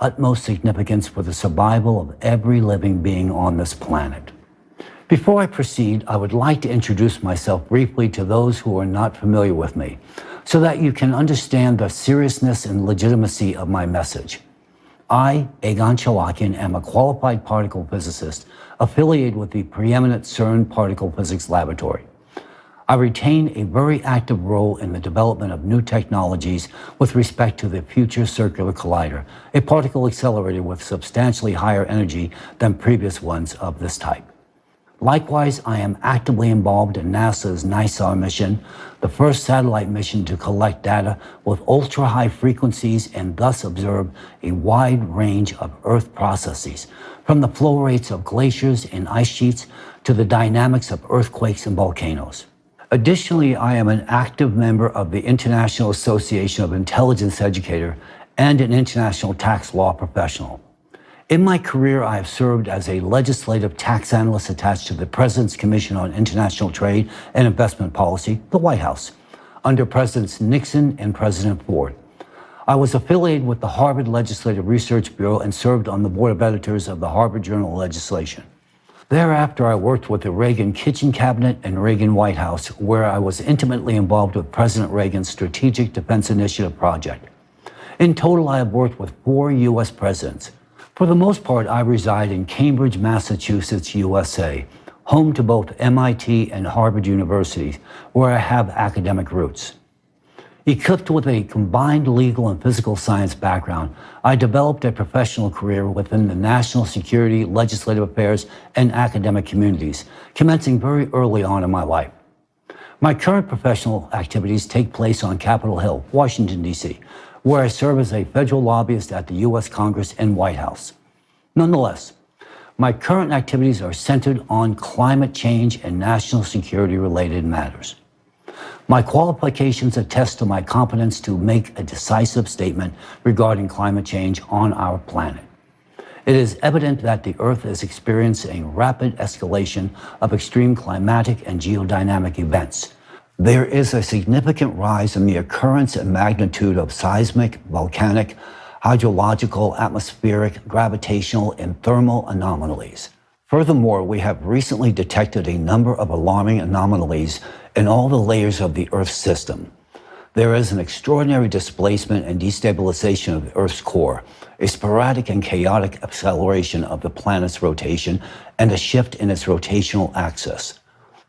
utmost significance for the survival of every living being on this planet. Before I proceed, I would like to introduce myself briefly to those who are not familiar with me, so that you can understand the seriousness and legitimacy of my message. I, Egon Chalakian, am a qualified particle physicist affiliated with the preeminent CERN particle physics laboratory. I retain a very active role in the development of new technologies with respect to the Future Circular Collider, a particle accelerator with substantially higher energy than previous ones of this type. Likewise, I am actively involved in NASA's NISAR mission, the first satellite mission to collect data with ultra-high frequencies and thus observe a wide range of Earth processes, from the flow rates of glaciers and ice sheets to the dynamics of earthquakes and volcanoes. Additionally, I am an active member of the International Association of Intelligence Educator and an international tax law professional. In my career, I have served as a legislative tax analyst attached to the President's Commission on International Trade and Investment Policy, the White House, under Presidents Nixon and President Ford. I was affiliated with the Harvard Legislative Research Bureau and served on the board of editors of the Harvard Journal of Legislation. Thereafter, I worked with the Reagan Kitchen Cabinet and Reagan White House, where I was intimately involved with President Reagan's Strategic Defense Initiative project. In total, I have worked with 4 U.S. presidents. For the most part, I reside in Cambridge, Massachusetts, USA, home to both MIT and Harvard universities, where I have academic roots. Equipped with a combined legal and physical science background, I developed a professional career within the national security, legislative affairs, and academic communities, commencing very early on in my life. My current professional activities take place on Capitol Hill, Washington, D.C., where I serve as a federal lobbyist at the U.S. Congress and White House. Nonetheless, my current activities are centered on climate change and national security-related matters. My qualifications attest to my competence to make a decisive statement regarding climate change on our planet. It is evident that the Earth is experiencing rapid escalation of extreme climatic and geodynamic events. There is a significant rise in the occurrence and magnitude of seismic, volcanic, hydrological, atmospheric, gravitational, and thermal anomalies. Furthermore, we have recently detected a number of alarming anomalies in all the layers of the Earth's system. There is an extraordinary displacement and destabilization of the Earth's core, a sporadic and chaotic acceleration of the planet's rotation, and a shift in its rotational axis.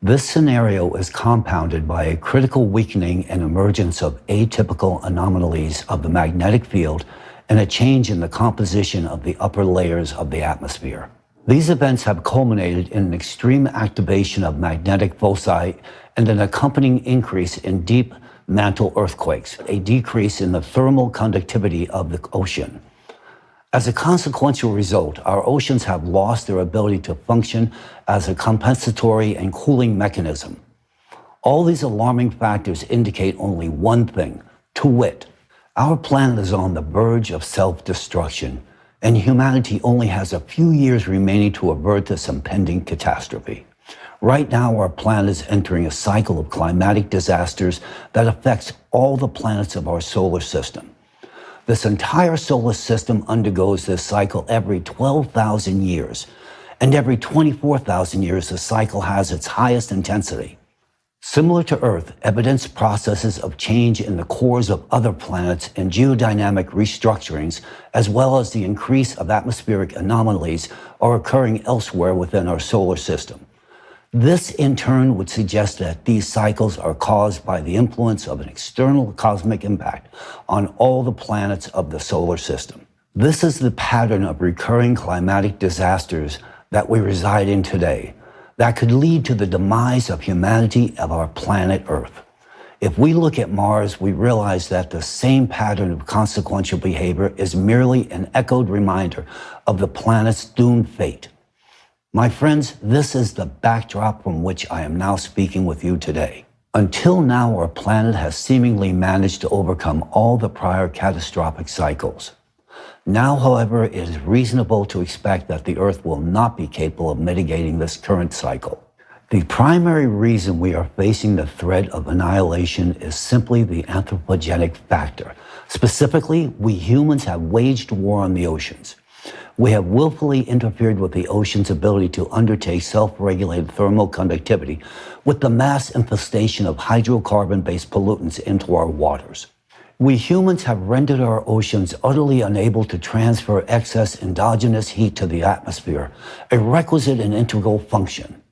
This scenario is compounded by a critical weakening and emergence of atypical anomalies of the magnetic field and a change in the composition of the upper layers of the atmosphere. These events have culminated in an extreme activation of magnetic foci and an accompanying increase in deep mantle earthquakes, a decrease in the thermal conductivity of the ocean. As a consequential result, our oceans have lost their ability to function as a compensatory and cooling mechanism. All these alarming factors indicate only one thing, to wit, our planet is on the verge of self-destruction, and humanity only has a few years remaining to avert this impending catastrophe. Right now, our planet is entering a cycle of climatic disasters that affects all the planets of our solar system. This entire solar system undergoes this cycle every 12,000 years, and every 24,000 years the cycle has its highest intensity. Similar to Earth, evidenced processes of change in the cores of other planets and geodynamic restructurings, as well as the increase of atmospheric anomalies, are occurring elsewhere within our solar system. This, in turn, would suggest that these cycles are caused by the influence of an external cosmic impact on all the planets of the solar system. This is the pattern of recurring climatic disasters that we reside in today, that could lead to the demise of humanity of our planet Earth. If we look at Mars, we realize that the same pattern of consequential behavior is merely an echoed reminder of the planet's doomed fate. My friends, this is the backdrop from which I am now speaking with you today. Until now, our planet has seemingly managed to overcome all the prior catastrophic cycles. Now, however, it is reasonable to expect that the Earth will not be capable of mitigating this current cycle. The primary reason we are facing the threat of annihilation is simply the anthropogenic factor. Specifically, we humans have waged war on the oceans. We have willfully interfered with the ocean's ability to undertake self-regulated thermal conductivity with the mass infestation of hydrocarbon-based pollutants into our waters. We humans have rendered our oceans utterly unable to transfer excess endogenous heat to the atmosphere, a requisite and integral function.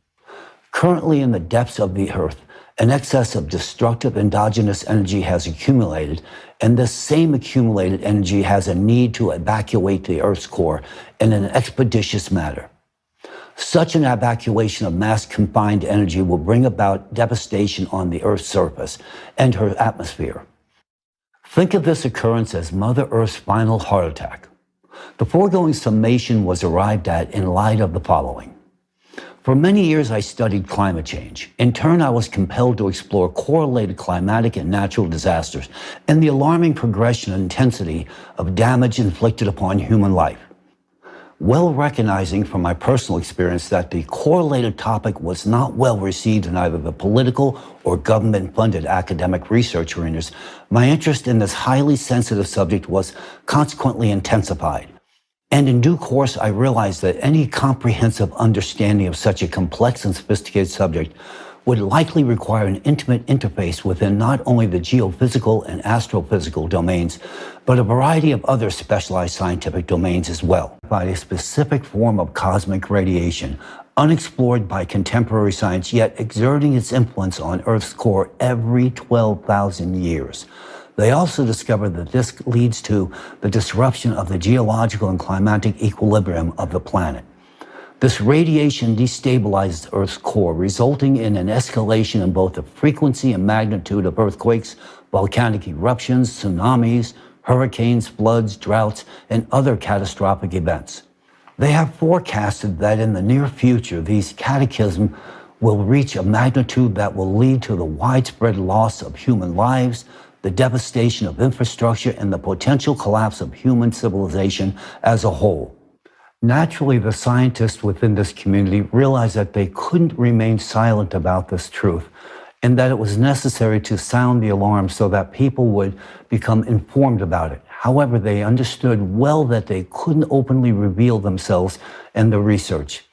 Currently, in the depths of the Earth, an excess of destructive endogenous energy has accumulated, and this same accumulated energy has a need to evacuate the Earth's core in an expeditious manner. Such an evacuation of mass confined energy will bring about devastation on the Earth's surface and her atmosphere. Think of this occurrence as Mother Earth's final heart attack. The foregoing summation was arrived at in light of the following. For many years, I studied climate change. In turn, I was compelled to explore correlated climatic and natural disasters and the alarming progression and intensity of damage inflicted upon human life. Well recognizing from my personal experience that the correlated topic was not well received in either the political or government-funded academic research arenas, my interest in this highly sensitive subject was consequently intensified. And in due course, I realized that any comprehensive understanding of such a complex and sophisticated subject would likely require an intimate interface within not only the geophysical and astrophysical domains, but a variety of other specialized scientific domains as well. By a specific form of cosmic radiation, unexplored by contemporary science, yet exerting its influence on Earth's core every 12,000 years. They also discovered that this leads to the disruption of the geological and climatic equilibrium of the planet. This radiation destabilizes Earth's core, resulting in an escalation in both the frequency and magnitude of earthquakes, volcanic eruptions, tsunamis, hurricanes, floods, droughts, and other catastrophic events. They have forecasted that in the near future, these cataclysms will reach a magnitude that will lead to the widespread loss of human lives, the devastation of infrastructure, and the potential collapse of human civilization as a whole. Naturally, the scientists within this community realized that they couldn't remain silent about this truth, and that it was necessary to sound the alarm so that people would become informed about it. However, they understood well that they couldn't openly reveal themselves and the research.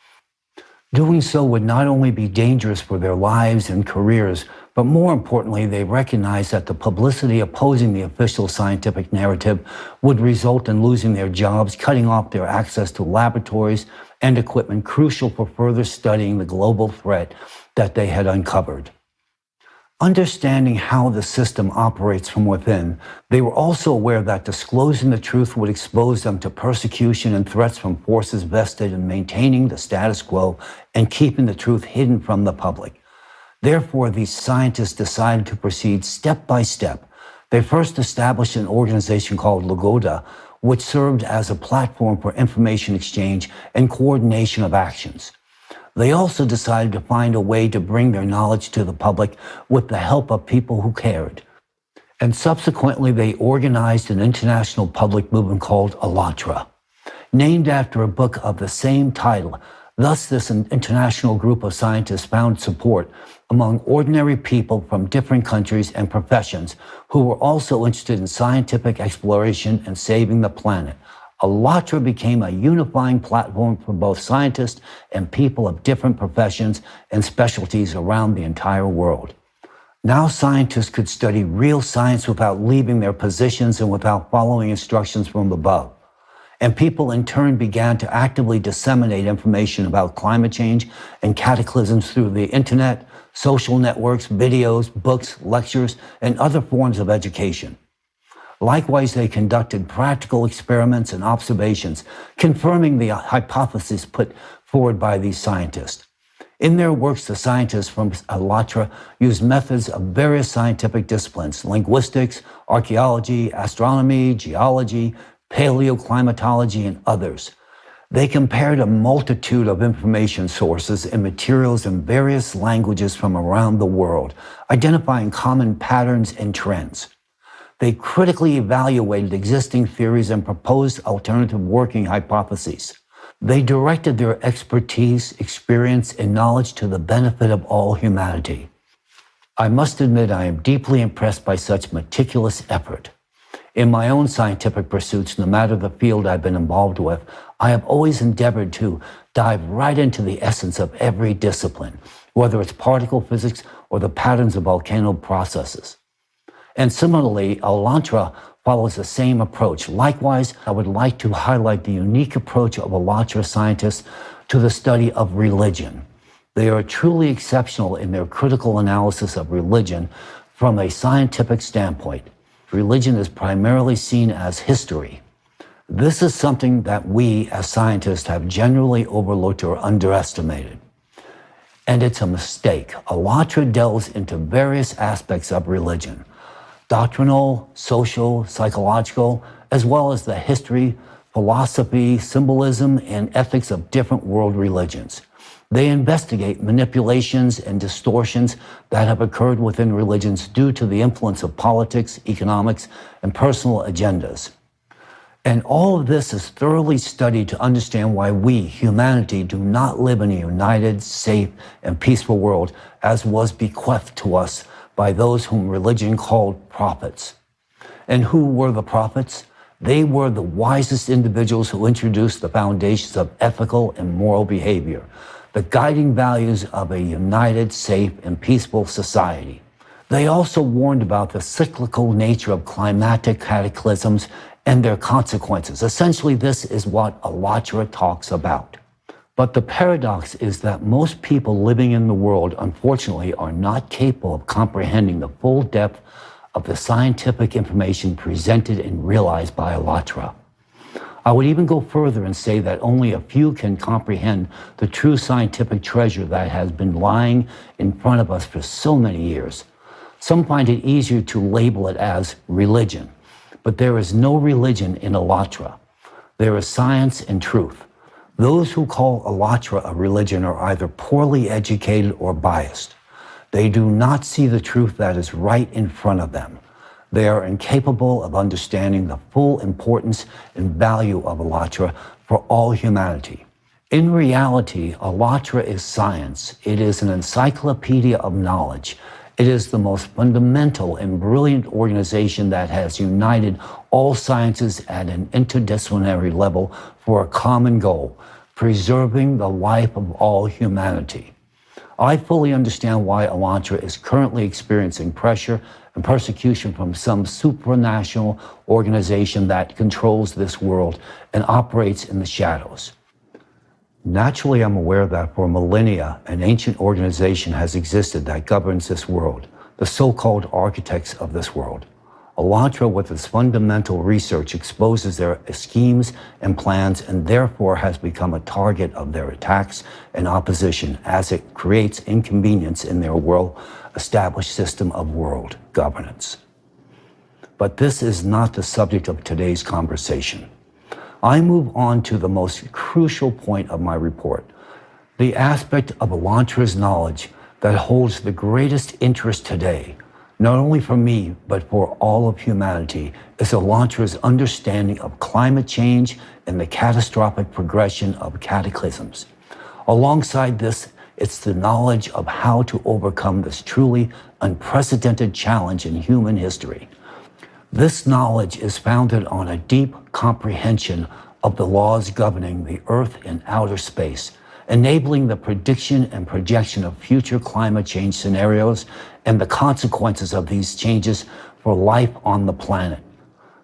Doing so would not only be dangerous for their lives and careers, but more importantly, they recognized that the publicity opposing the official scientific narrative would result in losing their jobs, cutting off their access to laboratories and equipment crucial for further studying the global threat that they had uncovered. Understanding how the system operates from within, they were also aware that disclosing the truth would expose them to persecution and threats from forces vested in maintaining the status quo and keeping the truth hidden from the public. Therefore, these scientists decided to proceed step by step. They first established an organization called Lagoda, which served as a platform for information exchange and coordination of actions. They also decided to find a way to bring their knowledge to the public with the help of people who cared. And subsequently, they organized an international public movement called ALLATRA, named after a book of the same title. Thus, this international group of scientists found support among ordinary people from different countries and professions who were also interested in scientific exploration and saving the planet. ALLATRA became a unifying platform for both scientists and people of different professions and specialties around the entire world. Now scientists could study real science without leaving their positions and without following instructions from above. And people in turn began to actively disseminate information about climate change and cataclysms through the internet, social networks, videos, books, lectures, and other forms of education. Likewise, they conducted practical experiments and observations, confirming the hypotheses put forward by these scientists. In their works, the scientists from ALLATRA used methods of various scientific disciplines: linguistics, archaeology, astronomy, geology, paleoclimatology, and others. They compared a multitude of information sources and materials in various languages from around the world, identifying common patterns and trends. They critically evaluated existing theories and proposed alternative working hypotheses. They directed their expertise, experience, and knowledge to the benefit of all humanity. I must admit I am deeply impressed by such meticulous effort. In my own scientific pursuits, no matter the field I've been involved with, I have always endeavored to dive right into the essence of every discipline, whether it's particle physics or the patterns of volcano processes. And similarly, Elantra follows the same approach. Likewise, I would like to highlight the unique approach of Elantra scientists to the study of religion. They are truly exceptional in their critical analysis of religion from a scientific standpoint. Religion is primarily seen as history. This is something that we as scientists have generally overlooked or underestimated. And it's a mistake. Elantra delves into various aspects of religion: doctrinal, social, psychological, as well as the history, philosophy, symbolism, and ethics of different world religions. They investigate manipulations and distortions that have occurred within religions due to the influence of politics, economics, and personal agendas. And all of this is thoroughly studied to understand why we, humanity, do not live in a united, safe, and peaceful world as was bequeathed to us by those whom religion called prophets. And who were the prophets? They were the wisest individuals who introduced the foundations of ethical and moral behavior, the guiding values of a united, safe, and peaceful society. They also warned about the cyclical nature of climatic cataclysms and their consequences. Essentially, this is what Elantra talks about. But the paradox is that most people living in the world, unfortunately, are not capable of comprehending the full depth of the scientific information presented and realized by Elantra. I would even go further and say that only a few can comprehend the true scientific treasure that has been lying in front of us for so many years. Some find it easier to label it as religion, but there is no religion in Elantra. There is science and truth. Those who call Elantra a religion are either poorly educated or biased. They do not see the truth that is right in front of them. They are incapable of understanding the full importance and value of Elantra for all humanity. In reality, Elantra is science. It is an encyclopedia of knowledge. It is the most fundamental and brilliant organization that has united all sciences at an interdisciplinary level for a common goal: preserving the life of all humanity. I fully understand why Elantra is currently experiencing pressure and persecution from some supranational organization that controls this world and operates in the shadows. Naturally, I'm aware that for millennia, an ancient organization has existed that governs this world, the so-called architects of this world. Elantra, with its fundamental research, exposes their schemes and plans and therefore has become a target of their attacks and opposition as it creates inconvenience in their well-established system of world governance. But this is not the subject of today's conversation. I move on to the most crucial point of my report, the aspect of Elantra's knowledge that holds the greatest interest today, not only for me, but for all of humanity, is Elantra's understanding of climate change and the catastrophic progression of cataclysms. Alongside this, it's the knowledge of how to overcome this truly unprecedented challenge in human history. This knowledge is founded on a deep comprehension of the laws governing the Earth and outer space, enabling the prediction and projection of future climate change scenarios and the consequences of these changes for life on the planet.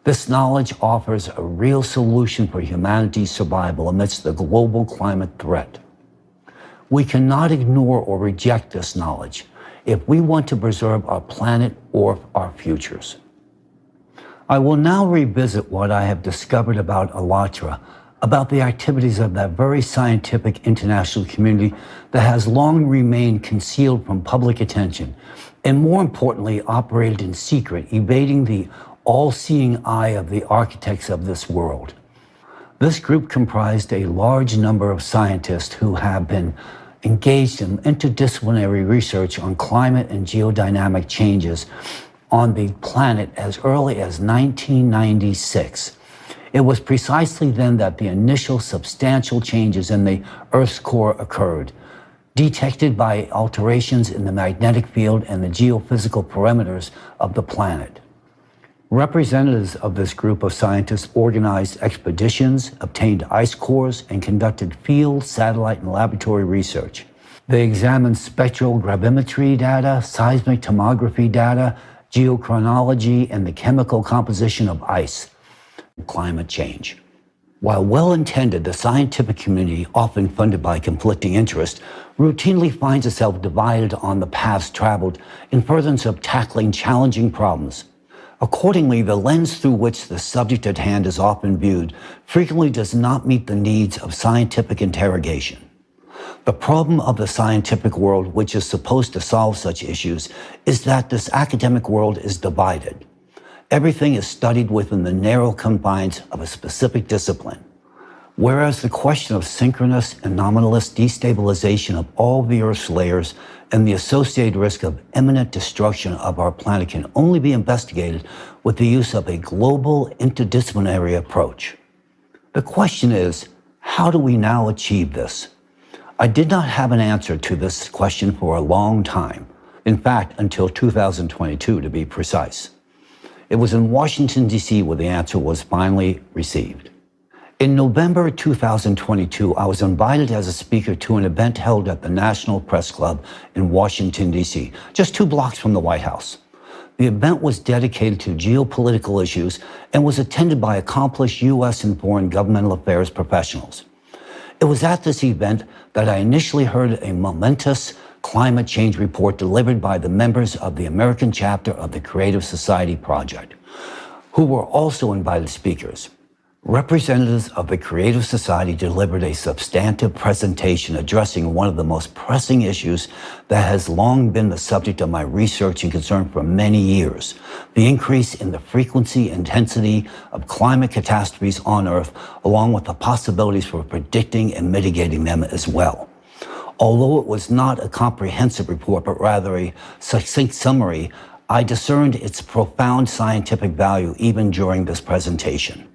This knowledge offers a real solution for humanity's survival amidst the global climate threat. We cannot ignore or reject this knowledge if we want to preserve our planet or our futures. I will now revisit what I have discovered about Elantra, about the activities of that very scientific international community that has long remained concealed from public attention, and more importantly, operated in secret, evading the all-seeing eye of the architects of this world. This group comprised a large number of scientists who have been engaged in interdisciplinary research on climate and geodynamic changes on the planet as early as 1996. It was precisely then that the initial substantial changes in the Earth's core occurred, detected by alterations in the magnetic field and the geophysical parameters of the planet. Representatives of this group of scientists organized expeditions, obtained ice cores, and conducted field, satellite, and laboratory research. They examined spectral gravimetry data, seismic tomography data, geochronology, and the chemical composition of ice. Climate change. While well-intended, the scientific community, often funded by conflicting interests, routinely finds itself divided on the paths traveled in furtherance of tackling challenging problems. Accordingly, the lens through which the subject at hand is often viewed frequently does not meet the needs of scientific interrogation. The problem of the scientific world, which is supposed to solve such issues, is that this academic world is divided. Everything is studied within the narrow confines of a specific discipline. Whereas the question of synchronous and anomalous destabilization of all the Earth's layers and the associated risk of imminent destruction of our planet can only be investigated with the use of a global interdisciplinary approach. The question is, how do we now achieve this? I did not have an answer to this question for a long time. In fact, until 2022 to be precise. It was in Washington, D.C. where the answer was finally received. In November 2022, I was invited as a speaker to an event held at the National Press Club in Washington, D.C., just 2 blocks from the White House. The event was dedicated to geopolitical issues and was attended by accomplished U.S. and foreign governmental affairs professionals. It was at this event that I initially heard a momentous climate change report delivered by the members of the American chapter of the Creative Society Project, who were also invited speakers. Representatives of the Creative Society delivered a substantive presentation addressing one of the most pressing issues that has long been the subject of my research and concern for many years: the increase in the frequency and intensity of climate catastrophes on Earth, along with the possibilities for predicting and mitigating them as well. Although it was not a comprehensive report, but rather a succinct summary, I discerned its profound scientific value even during this presentation.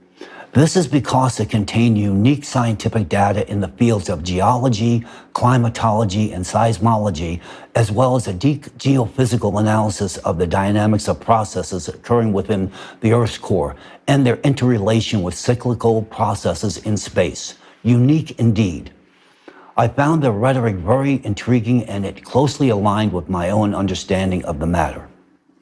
This is because it contained unique scientific data in the fields of geology, climatology, and seismology, as well as a deep geophysical analysis of the dynamics of processes occurring within the Earth's core and their interrelation with cyclical processes in space. Unique indeed. I found the rhetoric very intriguing, and it closely aligned with my own understanding of the matter.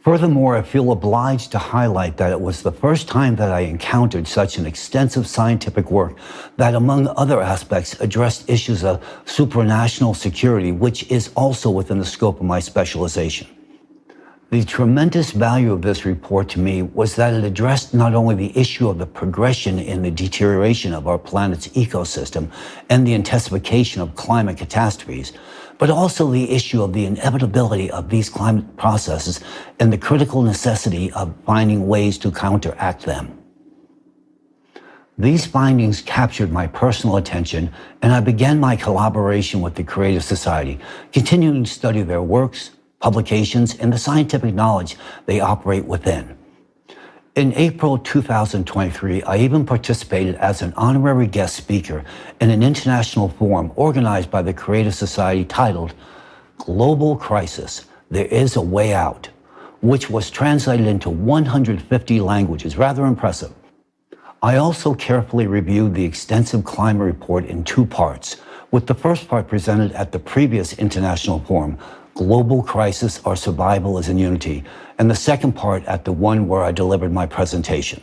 Furthermore, I feel obliged to highlight that it was the first time that I encountered such an extensive scientific work that, among other aspects, addressed issues of supranational security, which is also within the scope of my specialization. The tremendous value of this report to me was that it addressed not only the issue of the progression in the deterioration of our planet's ecosystem and the intensification of climate catastrophes, but also the issue of the inevitability of these climate processes and the critical necessity of finding ways to counteract them. These findings captured my personal attention, and I began my collaboration with the Creative Society, continuing to study their works, publications, and the scientific knowledge they operate within. In April 2023, I even participated as an honorary guest speaker in an international forum organized by the Creative Society titled Global Crisis, There Is a Way Out, which was translated into 150 languages, rather impressive. I also carefully reviewed the extensive climate report in 2 parts, with the first part presented at the previous international forum, Global Crisis, Our Survival is in Unity, and the second part at the one where I delivered my presentation.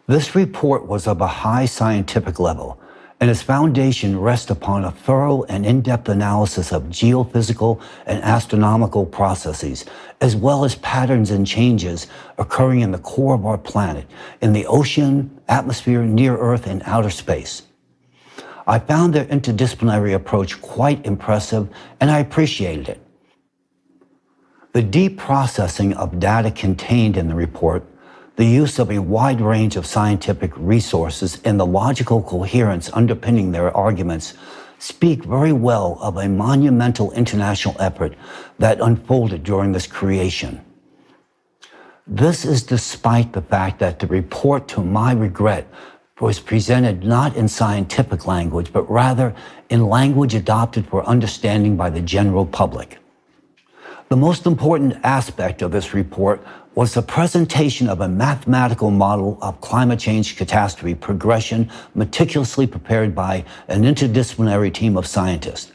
This report was of a high scientific level, and its foundation rests upon a thorough and in-depth analysis of geophysical and astronomical processes, as well as patterns and changes occurring in the core of our planet, in the ocean, atmosphere, near Earth, and outer space. I found their interdisciplinary approach quite impressive, and I appreciated it. The deep processing of data contained in the report, the use of a wide range of scientific resources, and the logical coherence underpinning their arguments speak very well of a monumental international effort that unfolded during this creation. This is despite the fact that the report, to my regret, was presented not in scientific language, but rather in language adopted for understanding by the general public. The most important aspect of this report was the presentation of a mathematical model of climate change catastrophe progression meticulously prepared by an interdisciplinary team of scientists.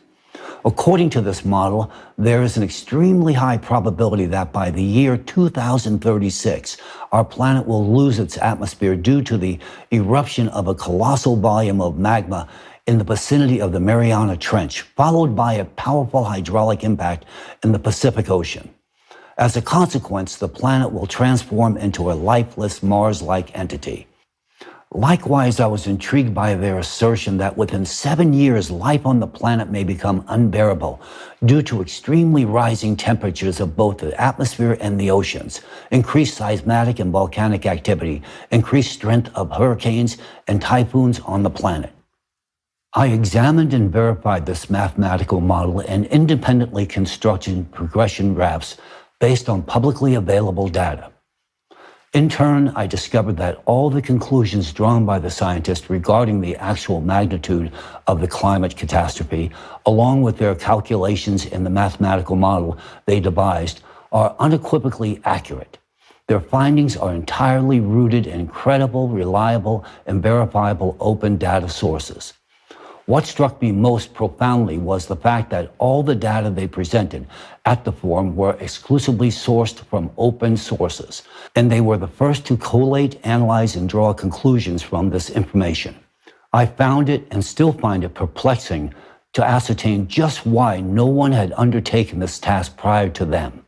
According to this model, there is an extremely high probability that by the year 2036, our planet will lose its atmosphere due to the eruption of a colossal volume of magma in the vicinity of the Mariana Trench, followed by a powerful hydraulic impact in the Pacific Ocean. As a consequence, the planet will transform into a lifeless Mars-like entity. Likewise, I was intrigued by their assertion that within 7 years, life on the planet may become unbearable due to extremely rising temperatures of both the atmosphere and the oceans, increased seismic and volcanic activity, increased strength of hurricanes and typhoons on the planet. I examined and verified this mathematical model and independently constructed progression graphs based on publicly available data. In turn, I discovered that all the conclusions drawn by the scientists regarding the actual magnitude of the climate catastrophe, along with their calculations in the mathematical model they devised, are unequivocally accurate. Their findings are entirely rooted in credible, reliable, and verifiable open data sources. What struck me most profoundly was the fact that all the data they presented at the forum were exclusively sourced from open sources, and they were the first to collate, analyze, and draw conclusions from this information. I found it and still find it perplexing to ascertain just why no one had undertaken this task prior to them.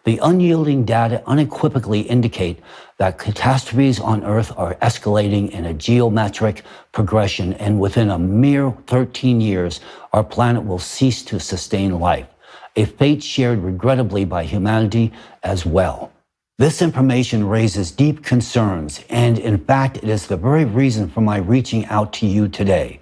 The unyielding data unequivocally indicate that catastrophes on Earth are escalating in a geometric progression, and within a mere 13 years, our planet will cease to sustain life, a fate shared regrettably by humanity as well. This information raises deep concerns, and in fact, it is the very reason for my reaching out to you today.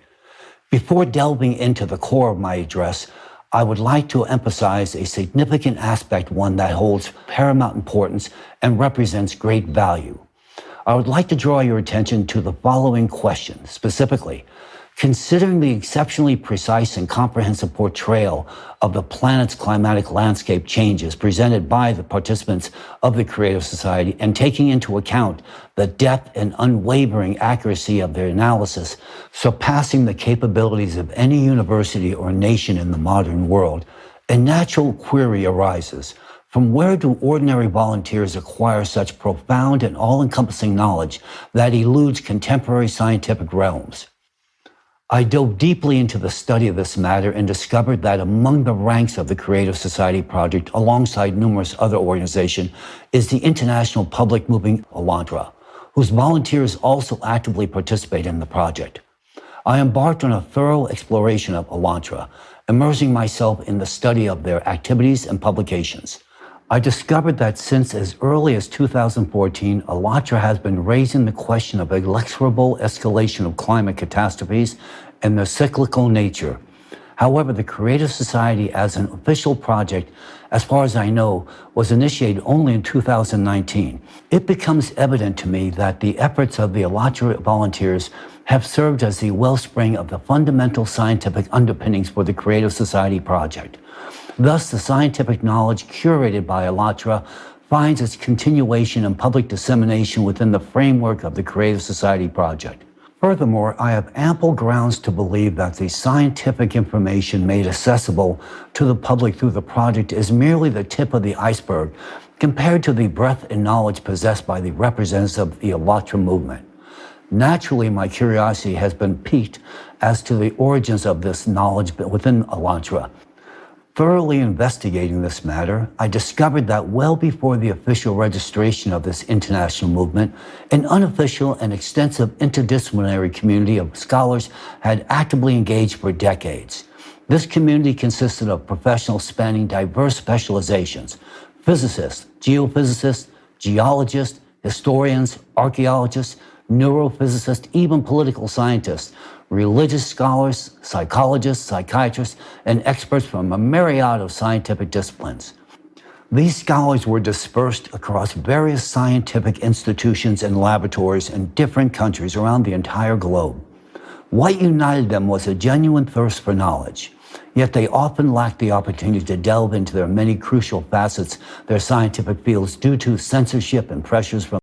Before delving into the core of my address, I would like to emphasize a significant aspect, one that holds paramount importance and represents great value. I would like to draw your attention to the following question, specifically, considering the exceptionally precise and comprehensive portrayal of the planet's climatic landscape changes presented by the participants of the Creative Society, and taking into account the depth and unwavering accuracy of their analysis, surpassing the capabilities of any university or nation in the modern world, a natural query arises. From where do ordinary volunteers acquire such profound and all-encompassing knowledge that eludes contemporary scientific realms? I dove deeply into the study of this matter and discovered that among the ranks of the Creative Society project, alongside numerous other organizations, is the international public movement Elantra, whose volunteers also actively participate in the project. I embarked on a thorough exploration of Elantra, immersing myself in the study of their activities and publications. I discovered that since as early as 2014, Elantra has been raising the question of inexorable escalation of climate catastrophes and their cyclical nature. However, the Creative Society as an official project, as far as I know, was initiated only in 2019. It becomes evident to me that the efforts of the Elantra volunteers have served as the wellspring of the fundamental scientific underpinnings for the Creative Society project. Thus, the scientific knowledge curated by Elantra finds its continuation and public dissemination within the framework of the Creative Society project. Furthermore, I have ample grounds to believe that the scientific information made accessible to the public through the project is merely the tip of the iceberg compared to the breadth and knowledge possessed by the representatives of the Elantra movement. Naturally, my curiosity has been piqued as to the origins of this knowledge within Elantra. Thoroughly investigating this matter, I discovered that well before the official registration of this international movement, an unofficial and extensive interdisciplinary community of scholars had actively engaged for decades. This community consisted of professionals spanning diverse specializations: physicists, geophysicists, geologists, historians, archaeologists, neurophysicists, even political scientists, religious scholars, psychologists, psychiatrists, and experts from a myriad of scientific disciplines. These scholars were dispersed across various scientific institutions and laboratories in different countries around the entire globe. What united them was a genuine thirst for knowledge, yet they often lacked the opportunity to delve into their many crucial facets of their scientific fields due to censorship and pressures from